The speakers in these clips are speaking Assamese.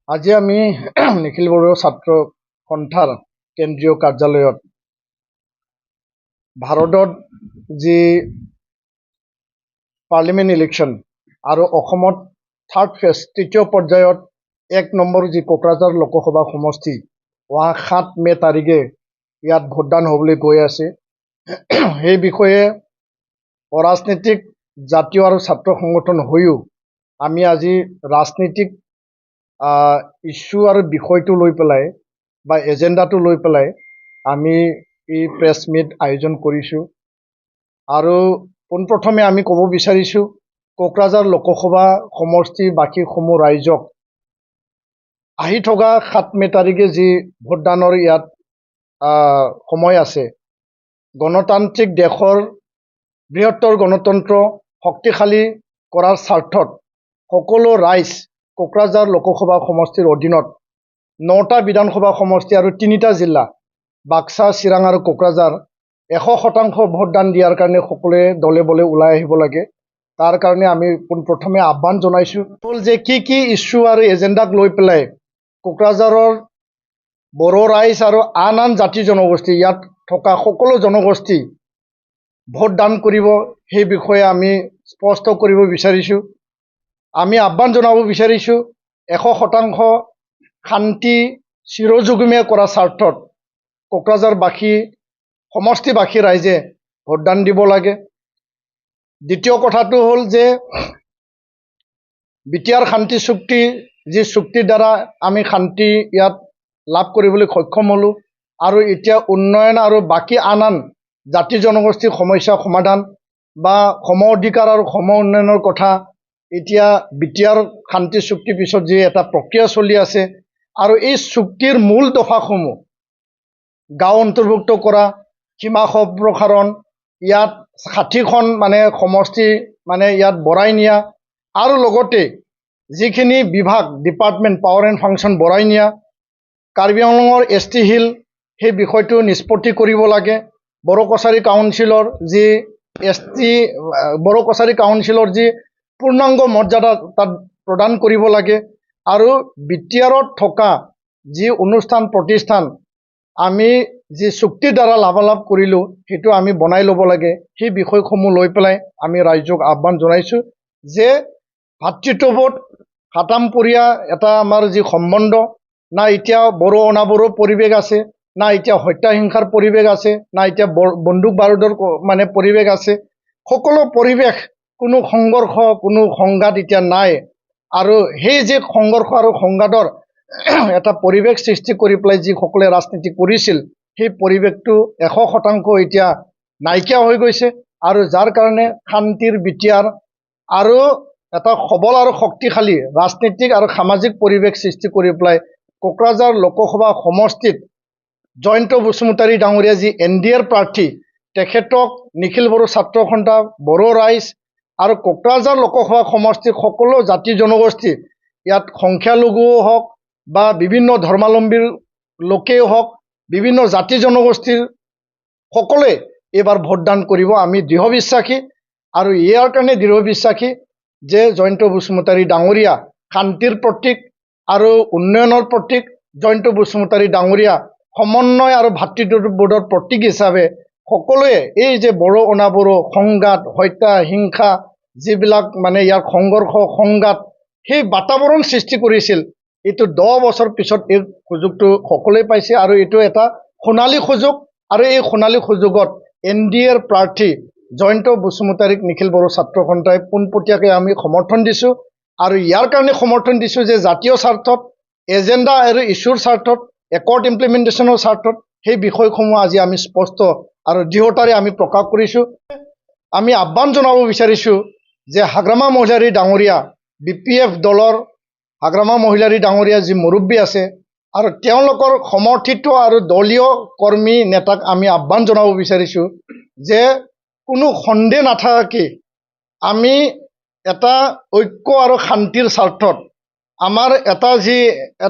আজি আমি নিখিল বড়ো ছাত্ৰ সন্থাৰ কেন্দ্ৰীয় কাৰ্যালয়ত ভাৰতত যি পাৰ্লিমেণ্ট ইলেকশ্যন আৰু অসমত থাৰ্ড ফেজ তৃতীয় পৰ্যায়ত 1 নম্বৰ যি কোকৰাঝাৰ লোকসভা সমষ্টি অহা 7 মে তাৰিখে ইয়াত ভোটদান হ'বলৈ গৈ আছে। সেই বিষয়ে অৰাজনৈতিক জাতীয় আৰু ছাত্ৰ সংগঠন হৈও আমি আজি ৰাজনৈতিক ইস্যু আৰু বিষয়টো লৈ পেলাই বা এজেণ্ডাটো লৈ পেলাই আমি এই প্ৰেছ মিট আয়োজন কৰিছোঁ। আৰু পোনপ্ৰথমে আমি ক'ব বিচাৰিছোঁ কোকৰাঝাৰ লোকসভা সমষ্টিৰ বাকীসমূহ ৰাইজক আহি থকা 7 মে তাৰিখে যি ভোটদানৰ ইয়াত সময় আছে, গণতান্ত্ৰিক দেশৰ বৃহত্তৰ গণতন্ত্ৰ শক্তিশালী কৰাৰ স্বাৰ্থত সকলো ৰাইজ কোকৰাঝাৰ লোকসভা সমষ্টিৰ অধীনত 9টা বিধানসভা সমষ্টি আৰু 3টা জিলা বাক্সা, চিৰাং আৰু কোকৰাঝাৰ 100% ভোটদান দিয়াৰ কাৰণে সকলোৱে দলে বলে ওলাই আহিব লাগে। তাৰ কাৰণে আমি পোনপ্ৰথমে আহ্বান জনাইছোঁ হ'ল যে কি ইস্যু আৰু এজেণ্ডাক লৈ পেলাই কোকৰাঝাৰৰ বড়ো ৰাইজ আৰু আন জাতি জনগোষ্ঠী ইয়াত থকা সকলো জনগোষ্ঠী ভোটদান কৰিব, সেই বিষয়ে আমি স্পষ্ট কৰিব বিচাৰিছোঁ। আমি আহ্বান জনাব বিচাৰিছোঁ 100% শান্তি চিৰযুগমীয়া কৰাৰ স্বাৰ্থত কোকৰাঝাৰবাসী সমষ্টিবাসী ৰাইজে ভোটদান দিব লাগে। দ্বিতীয় কথাটো হ'ল যে বিটিআৰ শান্তি চুক্তি, যি চুক্তিৰ দ্বাৰা আমি শান্তি ইয়াত লাভ কৰিবলৈ সক্ষম হ'লোঁ আৰু এতিয়া উন্নয়ন আৰু বাকী আন জাতি জনগোষ্ঠীৰ সমস্যা সমাধান বা সম অধিকাৰ আৰু সম উন্নয়নৰ কথা এতিয়া বিটিআৰ শান্তি চুক্তিৰ পিছত যি এটা প্ৰক্ৰিয়া চলি আছে আৰু এই চুক্তিৰ মূল দফাসমূহ গাঁও অন্তৰ্ভুক্ত কৰা, সীমা সম্প্ৰসাৰণ, ইয়াত 60খন সমষ্টি ইয়াত বঢ়াই নিয়া আৰু লগতে যিখিনি বিভাগ ডিপাৰ্টমেণ্ট পাৱাৰ এণ্ড ফাংচন বঢ়াই নিয়া, কাৰ্বি আংলঙৰ ST হিল সেই বিষয়টো নিষ্পত্তি কৰিব লাগে। বড়ো কছাৰী কাউন্সিলৰ যি বড়ো কছাৰী কাউন্সিলৰ যি পূৰ্ণাংগ মৰ্যাদা তাত প্ৰদান কৰিব লাগে আৰু বিটিআৰত থকা যি অনুষ্ঠান প্ৰতিষ্ঠান আমি যি চুক্তিৰ দ্বাৰা লাভালাভ কৰিলোঁ সেইটো আমি বনাই ল'ব লাগে। সেই বিষয়সমূহ লৈ পেলাই আমি ৰাইজক আহ্বান জনাইছোঁ যে ভাতৃত্ববোধ হাতামপৰীয়া এটা আমাৰ যি সম্বন্ধ, না এতিয়া বড়ো অনাবড়ো পৰিৱেশ আছে, না এতিয়া হত্যা হিংসাৰ পৰিৱেশ আছে, না এতিয়া বন্দুক বাৰুদৰ পৰিৱেশ আছে। সকলো পৰিৱেশ, কোনো সংঘৰ্ষ, কোনো সংঘাত এতিয়া নাই আৰু সেই যে সংঘৰ্ষ আৰু সংঘাতৰ এটা পৰিৱেশ সৃষ্টি কৰি পেলাই যিসকলে ৰাজনীতি কৰিছিল সেই পৰিৱেশটো 100% এতিয়া নাইকিয়া হৈ গৈছে আৰু যাৰ কাৰণে শান্তিৰ বিটিআৰ আৰু এটা সবল আৰু শক্তিশালী ৰাজনীতিক আৰু সামাজিক পৰিৱেশ সৃষ্টি কৰি পেলাই কোকৰাঝাৰ লোকসভা সমষ্টিত জয়ন্ত বসুমতাৰী ডাঙৰীয়া যি NDAৰ প্ৰাৰ্থী, তেখেতক নিখিল বড়ো ছাত্ৰ সন্থা, বড়ো ৰাইজ আৰু কোকৰাঝাৰ লোকসভা সমষ্টিৰ সকলো জাতি জনগোষ্ঠী, ইয়াত সংখ্যালঘুও হওক বা বিভিন্ন ধৰ্মাৱলম্বীৰ লোকেও হওক, বিভিন্ন জাতি জনগোষ্ঠীৰ সকলোৱে এইবাৰ ভোটদান কৰিব। আমি দৃঢ় বিশ্বাসী আৰু ইয়াৰ কাৰণে দৃঢ় বিশ্বাসী যে জয়ন্ত বসুমতাৰী ডাঙৰীয়া শান্তিৰ প্ৰতীক আৰু উন্নয়নৰ প্ৰতীক, জয়ন্ত বসুমতাৰী ডাঙৰীয়া সমন্বয় আৰু ভাতৃত্ববোধৰ প্ৰতীক হিচাপে সকলোৱে এই যে বড়ো অনাবড়ো সংঘাত, হত্যা হিংসা, যিবিলাক ইয়াৰ সংঘৰ্ষ সংঘাত, সেই বাতাবৰণ সৃষ্টি কৰিছিল, এইটো 10 বছৰ পিছত এই সুযোগটো সকলোৱে পাইছে আৰু এইটো এটা সোণালী সুযোগ আৰু এই সোণালী সুযোগত NDAৰ প্ৰাৰ্থী জয়ন্ত বসুমতাৰীক নিখিল বড়ো ছাত্ৰ সন্থাই পোনপটীয়াকৈ আমি সমৰ্থন দিছোঁ আৰু ইয়াৰ কাৰণে সমৰ্থন দিছোঁ যে জাতীয় স্বাৰ্থত, এজেণ্ডা আৰু ইছ্যুৰ স্বাৰ্থত, একৰ্ড ইমপ্লিমেণ্টেশ্যনৰ স্বাৰ্থত সেই বিষয়সমূহ আজি আমি স্পষ্ট আৰু দৃঢ়তাৰে আমি প্ৰকাশ কৰিছোঁ। আমি আহ্বান জনাব বিচাৰিছোঁ যে হাগ্ৰামা মহিলাৰী ডাঙৰীয়া, BPF দলৰ হাগ্ৰামা মহিলাৰী ডাঙৰীয়া যি মুৰব্বী আছে আৰু তেওঁলোকৰ সমৰ্থিত আৰু দলীয় কৰ্মী নেতাক আমি আহ্বান জনাব বিচাৰিছোঁ যে কোনো সন্দেহ নাথাকে আমি এটা ঐক্য আৰু শান্তিৰ স্বাৰ্থত আমাৰ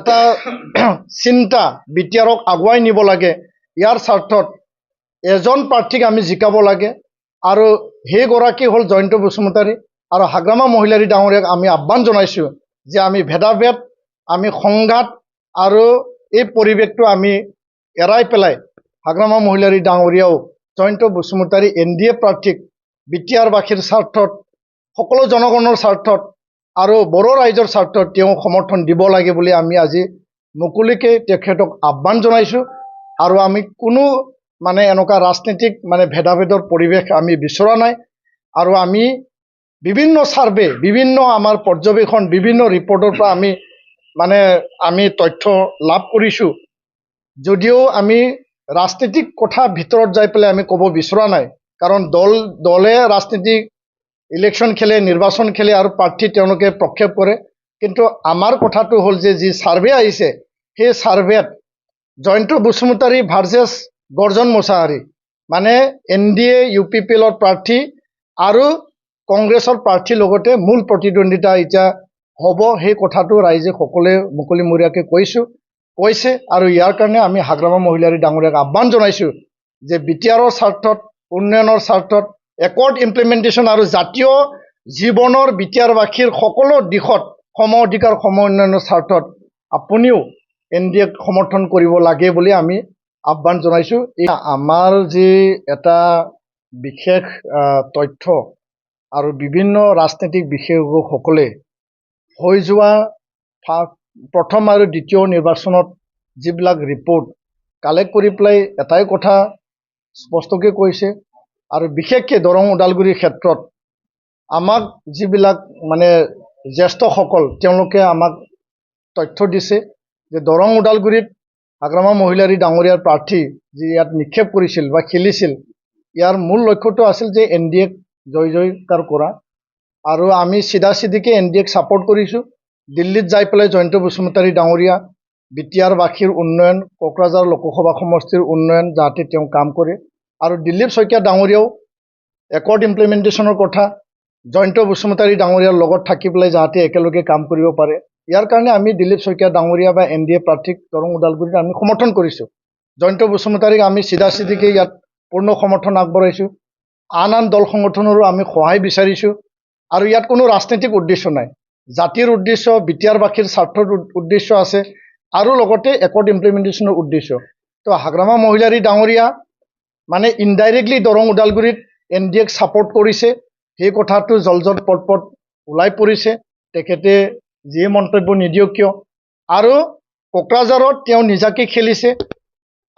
এটা চিন্তা বিটিআৰক আগুৱাই নিব লাগে, ইয়াৰ স্বাৰ্থত এজন প্ৰাৰ্থীক আমি জিকাব লাগে আৰু সেইগৰাকী হ'ল জয়ন্ত বসুমতাৰী আৰু হাগ্ৰামা মহিলাৰী ডাঙৰীয়াক আমি আহ্বান জনাইছোঁ যে আমি ভেদাভেদ আমি সংঘাত আৰু এই পৰিৱেশটো আমি এৰাই পেলাই হাগ্ৰামা মহিলাৰী ডাঙৰীয়াও জয়ন্ত বসুমতাৰী NDA প্ৰাৰ্থীক বিটিআৰবাসীৰ স্বাৰ্থত সকলো জনগণৰ স্বাৰ্থত আৰু বড়ো ৰাইজৰ স্বাৰ্থত তেওঁ সমৰ্থন দিব লাগে বুলি আমি আজি মুকলিকে তেখেতক আহ্বান জনাইছোঁ। আৰু আমি কোনো মানে এনেকুৱা ৰাজনীতিক মানে ভেদাভেদৰ পৰিৱেশ আমি বিচৰা নাই। আৰু আমি বিভিন্ন সাৰ্ভে, বিভিন্ন আমাৰ পৰ্যবেক্ষণ, বিভিন্ন ৰিপৰ্টৰ পৰা আমি তথ্য লাভ কৰিছোঁ। যদিও আমি ৰাজনীতিক কথা ভিতৰত যাই পেলাই আমি ক'ব বিচৰা নাই, কাৰণ দলে ৰাজনীতিক ইলেকশ্যন খেলে, নিৰ্বাচন খেলে আৰু প্ৰাৰ্থী তেওঁলোকে প্ৰক্ষেপ কৰে। কিন্তু আমাৰ কথাটো হ'ল যে যি সাৰ্ভে আহিছে সেই সাৰ্ভেত জয়ন্ত বসুমতাৰী ভাৰ্চেছ গৰ্জন মোছাহাৰী মানে NDA UPPLৰ প্ৰাৰ্থী আৰু কংগ্ৰেছৰ প্ৰাৰ্থীৰ লগতে মূল প্ৰতিদ্বন্দ্বিতা এতিয়া হ'ব, সেই কথাটো ৰাইজে সকলোৱে মুকলিমূৰীয়াকৈ কৈছে। আৰু ইয়াৰ কাৰণে আমি হাগ্ৰামা মহিলাৰী ডাঙৰীয়াক আহ্বান জনাইছোঁ যে বিটিআৰৰ স্বাৰ্থত, উন্নয়নৰ স্বাৰ্থত, একৰ্ড ইমপ্লিমেণ্টেশ্যন আৰু জাতীয় জীৱনৰ বিটিআৰবাসীৰ সকলো দিশত সম অধিকাৰ সম উন্নয়নৰ স্বাৰ্থত আপুনিও NDAক সমৰ্থন কৰিব লাগে বুলি আমি আহ্বান জনাইছোঁ। আমাৰ যি এটা বিশেষ তথ্য আৰু বিভিন্ন ৰাজনৈতিক বিশেষজ্ঞসকলে হৈ যোৱা প্ৰথম আৰু দ্বিতীয় নিৰ্বাচনত যিবিলাক ৰিপৰ্ট কালেক্ট কৰি পেলাই এটাই কথা স্পষ্টকৈ কৈছে, আৰু বিশেষকৈ দৰং ওদালগুৰিৰ ক্ষেত্ৰত আমাক যিবিলাক মানে জ্যেষ্ঠসকল তেওঁলোকে আমাক তথ্য দিছে যে দৰং ওদালগুৰিত হাগ্ৰামা মহিলাৰী ডাঙৰীয়াৰ প্ৰাৰ্থী যি ইয়াত নিক্ষেপ কৰিছিল বা খেলিছিল, ইয়াৰ মূল লক্ষ্যটো আছিল যে NDAক জয়কাৰ কৰা। আৰু আমি চিধাচিধিকৈ NDAক ছাপোৰ্ট কৰিছোঁ। দিল্লীত যাই পেলাই জয়ন্ত বসুমতাৰী ডাঙৰীয়া বিটিআৰবাসীৰ উন্নয়ন, কোকৰাঝাৰ লোকসভা সমষ্টিৰ উন্নয়ন যাতে তেওঁ কাম কৰে, আৰু দিলীপ শইকীয়া ডাঙৰীয়াও একৰ্ড ইমপ্লিমেণ্টেশ্যনৰ কথা জয়ন্ত বসুমতাৰী ডাঙৰীয়াৰ লগত থাকি পেলাই যাতে একেলগে কাম কৰিব পাৰে, ইয়াৰ কাৰণে আমি দিলীপ শইকীয়া ডাঙৰীয়া বা NDA প্ৰাৰ্থীক দৰং ওদালগুৰিত আমি সমৰ্থন কৰিছোঁ। জয়ন্ত বসুমতাৰীক আমি চিধাচিধিকৈ ইয়াত পূৰ্ণ সমৰ্থন আগবঢ়াইছোঁ। আন দল সংগঠনৰো আমি সহায় বিচাৰিছোঁ। আৰু ইয়াত কোনো ৰাজনৈতিক উদ্দেশ্য নাই, জাতিৰ উদ্দেশ্য, বিটিআৰবাসীৰ স্বাৰ্থৰ উদ্দেশ্য আছে, আৰু লগতে একৰ্ড ইমপ্লিমেণ্টেশ্যনৰ উদ্দেশ্য। তো হাগ্ৰামা মহিলাৰী ডাঙৰীয়া মানে ইনডাইৰেক্টলি দৰং ওদালগুৰিত NDAক ছাপোৰ্ট কৰিছে, সেই কথাটো জলজত পটপট ওলাই পৰিছে, তেখেতে যিয়ে মন্তব্য নিদিয়ক কিয়। আৰু কোকৰাঝাৰত তেওঁ নিজাকৈ খেলিছে,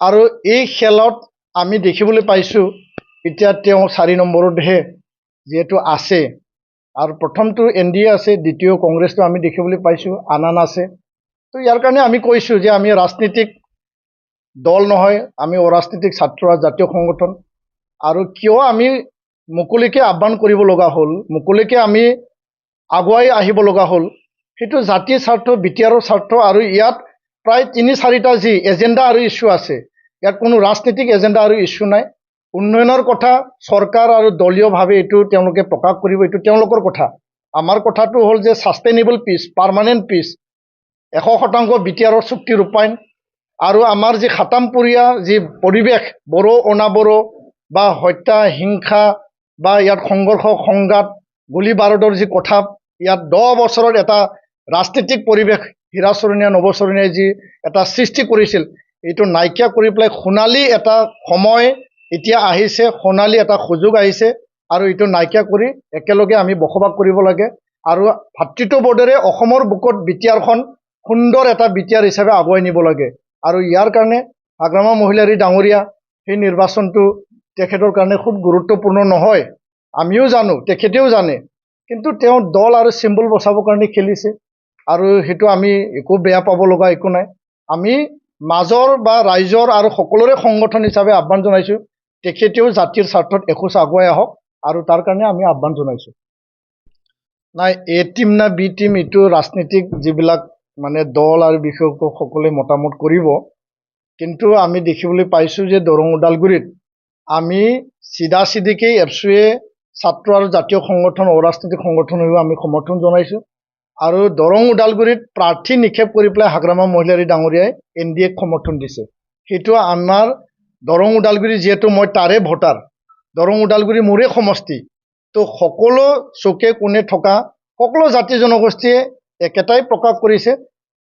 আৰু এই খেলত আমি দেখিবলৈ পাইছোঁ এতিয়া তেওঁ 4 নম্বৰতহে যিহেতু আছে, আৰু প্ৰথমটো NDA আছে, দ্বিতীয় কংগ্ৰেছটো আমি দেখিবলৈ পাইছোঁ, আন আছে। তো ইয়াৰ কাৰণে আমি কৈছোঁ যে আমি ৰাজনীতিক দল নহয়, আমি অৰাজনৈতিক ছাত্ৰ জাতীয় সংগঠন। আৰু কিয় আমি মুকলিকৈ আহ্বান কৰিব লগা হ'ল, মুকলিকৈ আমি আগুৱাই আহিব লগা হ'ল, সেইটো জাতিৰ স্বাৰ্থ, বিটিআৰৰ স্বাৰ্থ। আৰু ইয়াত প্ৰায় 3-4টা যি এজেণ্ডা আৰু ইছ্যু আছে, ইয়াত কোনো ৰাজনীতিক এজেণ্ডা আৰু ইছ্যু নাই। উন্নয়নৰ কথা চৰকাৰ আৰু দলীয়ভাৱে এইটো তেওঁলোকে প্ৰকাশ কৰিব, এইটো তেওঁলোকৰ কথা। আমাৰ কথাটো হ'ল যে ছাষ্টেইনেবল পিচ, পাৰ্মানেণ্ট পিচ, 100% বিটিআৰৰ চুক্তি ৰূপায়ণ, আৰু আমাৰ যি খাতামপুৰীয়া যি পৰিৱেশ, বড়ো অনাবড়ো বা হত্যা হিংসা বা ইয়াত সংঘৰ্ষ সংঘাত গুলী বাৰুদৰ যি কথা, ইয়াত 10 বছৰত এটা ৰাজনীতিক পৰিৱেশ হীৰাচৰণীয়া নৱচৰণীয়াই যি এটা সৃষ্টি কৰিছিল, এইটো নাইকিয়া কৰি পেলাই সোণালী এটা সময় এতিয়া আহিছে, সোণালী এটা সুযোগ আহিছে, আৰু এইটো নাইকিয়া কৰি একেলগে আমি বসবাস কৰিব লাগে। আৰু ভাতৃত্ববোধেৰে অসমৰ বুকুত বিটিআৰখন সুন্দৰ এটা বিটিআৰ হিচাপে আগুৱাই নিব লাগে। আৰু ইয়াৰ কাৰণে হাগ্ৰামা মহিলাৰী ডাঙৰীয়া সেই নিৰ্বাচনটো তেখেতৰ কাৰণে খুব গুৰুত্বপূৰ্ণ নহয়, আমিও জানো, তেখেতেও জানে, কিন্তু তেওঁ দল আৰু চিম্বল বচাবৰ কাৰণে খেলিছে, আৰু সেইটো আমি একো বেয়া পাব লগা একো নাই। আমি মাজৰ বা ৰাইজৰ আৰু সকলোৰে সংগঠন হিচাপে আহ্বান জনাইছোঁ, তেখেতেও জাতিৰ স্বাৰ্থত এখোজ আগুৱাই আহক, আৰু তাৰ কাৰণে আমি আহ্বান জনাইছোঁ। নাই, এ টিম না বি টিম, এইটো ৰাজনীতিক যিবিলাক মানে দল আৰু বিশেষজ্ঞসকলে মতামত কৰিব। কিন্তু আমি দেখিবলৈ পাইছোঁ যে দৰং ওদালগুৰিত আমি চিধাচিধিকৈ এপছুৱে ছাত্ৰ আৰু জাতীয় সংগঠন, অৰাজনৈতিক সংগঠন হৈও আমি সমৰ্থন জনাইছোঁ। আৰু দৰং ওদালগুৰিত প্ৰাৰ্থী নিক্ষেপ কৰি পেলাই হাগ্ৰামা মহিলাৰী ডাঙৰীয়াই NDAক সমৰ্থন দিছে। সেইটো আমাৰ দৰং ওদালগুৰি, যিহেতু মই তাৰে ভোটাৰ, দৰং ওদালগুৰি মোৰে সমষ্টি, তো সকলো চুকে কোণে থকা সকলো জাতি জনগোষ্ঠীয়ে একেটাই প্ৰকাশ কৰিছে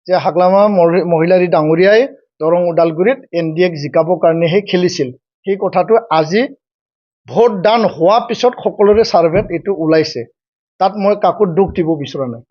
যে হাগ্লামা মহিলাৰী ডাঙৰীয়াই দৰং ওদালগুৰিত NDAক জিকাবৰ কাৰণেহে খেলিছিল। সেই কথাটো আজি ভোটদান হোৱাৰ পিছত সকলোৰে ছাৰ্ভেত এইটো ওলাইছে। তাত মই কাকো দুখ দিব বিচৰা নাই।